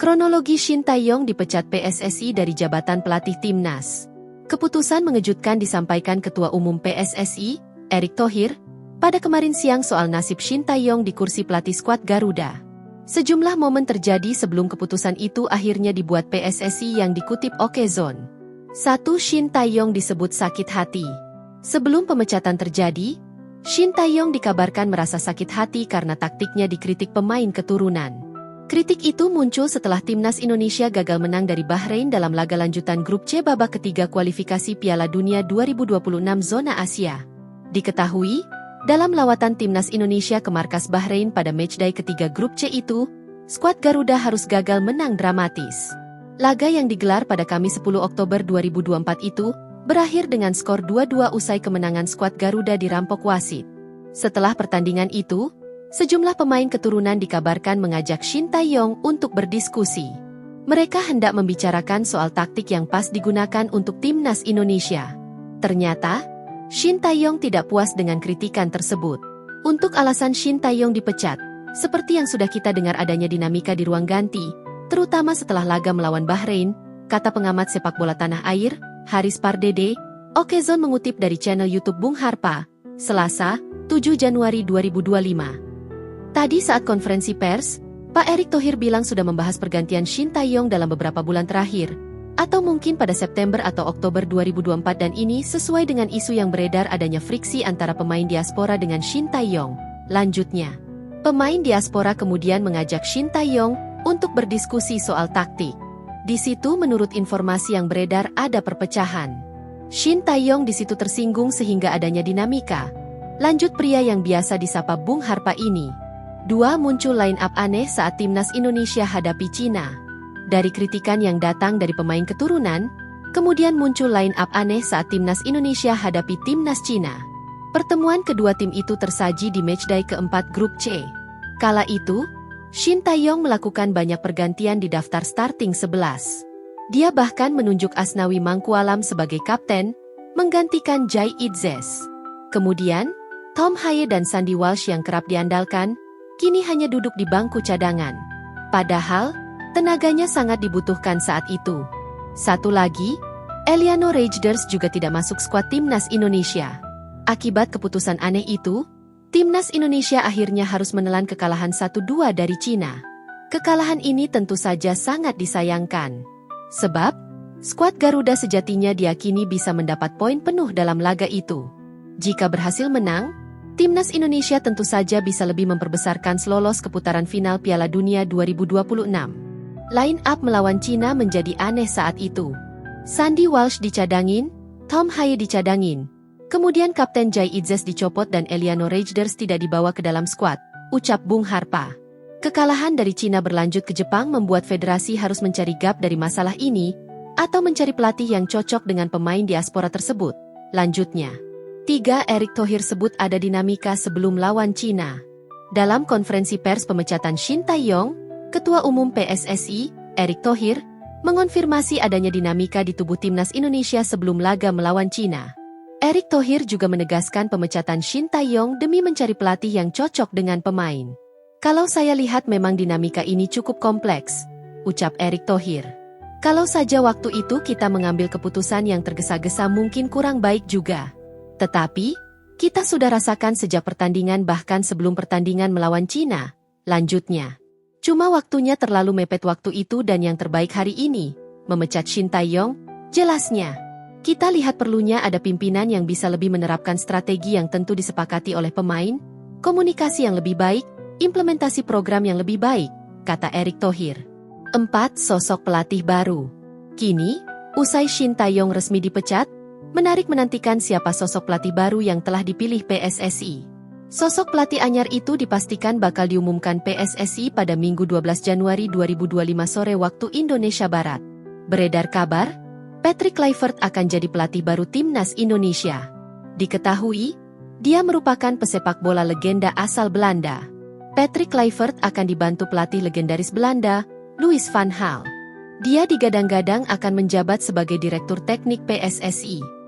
Kronologi Shin Tae-yong dipecat PSSI dari jabatan pelatih timnas. Keputusan mengejutkan disampaikan Ketua Umum PSSI, Erick Thohir, pada kemarin siang soal nasib Shin Tae-yong di kursi pelatih skuad Garuda. Sejumlah momen terjadi sebelum keputusan itu akhirnya dibuat PSSI yang dikutip Okezone. 1. Shin Tae-yong disebut sakit hati. Sebelum pemecatan terjadi, Shin Tae-yong dikabarkan merasa sakit hati karena taktiknya dikritik pemain keturunan. Kritik itu muncul setelah timnas Indonesia gagal menang dari Bahrain dalam laga lanjutan grup C babak ketiga kualifikasi Piala Dunia 2026 zona Asia. Diketahui, dalam lawatan timnas Indonesia ke markas Bahrain pada matchday ketiga grup C itu, skuad Garuda harus gagal menang dramatis. Laga yang digelar pada Kamis 10 Oktober 2024 itu, berakhir dengan skor 2-2 usai kemenangan skuad Garuda dirampok wasit. Setelah pertandingan itu, sejumlah pemain keturunan dikabarkan mengajak Shin Tae-yong untuk berdiskusi. Mereka hendak membicarakan soal taktik yang pas digunakan untuk timnas Indonesia. Ternyata, Shin Tae-yong tidak puas dengan kritikan tersebut. Untuk alasan Shin Tae-yong dipecat, seperti yang sudah kita dengar adanya dinamika di ruang ganti, terutama setelah laga melawan Bahrain, kata pengamat sepak bola tanah air, Haris Pardede, Okezone mengutip dari channel YouTube Bung Harpa, Selasa, 7 Januari 2025. Tadi saat konferensi pers, Pak Erick Thohir bilang sudah membahas pergantian Shin Tae-yong dalam beberapa bulan terakhir, atau mungkin pada September atau Oktober 2024 dan ini sesuai dengan isu yang beredar adanya friksi antara pemain diaspora dengan Shin Tae-yong. Lanjutnya, pemain diaspora kemudian mengajak Shin Tae-yong untuk berdiskusi soal taktik. Di situ menurut informasi yang beredar ada perpecahan. Shin Tae-yong di situ tersinggung sehingga adanya dinamika. Lanjut pria yang biasa disapa Bung Harpa ini. 2. Muncul line up aneh saat timnas Indonesia hadapi Cina. Dari kritikan yang datang dari pemain keturunan, kemudian muncul line up aneh saat timnas Indonesia hadapi timnas Cina. Pertemuan kedua tim itu tersaji di matchday keempat grup C. Kala itu, Shin Tae-yong melakukan banyak pergantian di daftar starting 11. Dia bahkan menunjuk Asnawi Mangkualam sebagai kapten, menggantikan Jai Idzes. Kemudian, Tom Haye dan Sandy Walsh yang kerap diandalkan, kini hanya duduk di bangku cadangan. Padahal, tenaganya sangat dibutuhkan saat itu. Satu lagi, Eliano Rejders juga tidak masuk skuad timnas Indonesia. Akibat keputusan aneh itu, timnas Indonesia akhirnya harus menelan kekalahan 1-2 dari Cina. Kekalahan ini tentu saja sangat disayangkan. Sebab, skuad Garuda sejatinya diyakini bisa mendapat poin penuh dalam laga itu. Jika berhasil menang, timnas Indonesia tentu saja bisa lebih memperbesarkan lolos ke putaran final Piala Dunia 2026. Line up melawan Cina menjadi aneh saat itu. Sandy Walsh dicadangin, Tom Haye dicadangin. Kemudian Kapten Jai Idzes dicopot dan Eliano Rejders tidak dibawa ke dalam skuad, ucap Bung Harpa. Kekalahan dari Cina berlanjut ke Jepang membuat federasi harus mencari gap dari masalah ini, atau mencari pelatih yang cocok dengan pemain diaspora tersebut. Lanjutnya, 3. Erick Thohir sebut ada dinamika sebelum lawan Cina. Dalam konferensi pers pemecatan Shin Tae-yong, Ketua Umum PSSI, Erick Thohir, mengonfirmasi adanya dinamika di tubuh timnas Indonesia sebelum laga melawan Cina. Erick Thohir juga menegaskan pemecatan Shin Tae-yong demi mencari pelatih yang cocok dengan pemain. Kalau saya lihat memang dinamika ini cukup kompleks, ucap Erick Thohir. Kalau saja waktu itu kita mengambil keputusan yang tergesa-gesa mungkin kurang baik juga. Tetapi, kita sudah rasakan sejak pertandingan bahkan sebelum pertandingan melawan Cina. Lanjutnya, cuma waktunya terlalu mepet waktu itu dan yang terbaik hari ini, memecat Shin Tae-yong, jelasnya. Kita lihat perlunya ada pimpinan yang bisa lebih menerapkan strategi yang tentu disepakati oleh pemain, komunikasi yang lebih baik, implementasi program yang lebih baik, kata Erick Thohir. 4. Sosok pelatih baru. Kini, usai Shin Tae-yong resmi dipecat, menarik menantikan siapa sosok pelatih baru yang telah dipilih PSSI. Sosok pelatih anyar itu dipastikan bakal diumumkan PSSI pada Minggu 12 Januari 2025 sore waktu Indonesia Barat. Beredar kabar, Patrick Kluivert akan jadi pelatih baru timnas Indonesia. Diketahui, dia merupakan pesepak bola legenda asal Belanda. Patrick Kluivert akan dibantu pelatih legendaris Belanda, Louis van Gaal. Dia digadang-gadang akan menjabat sebagai direktur teknik PSSI.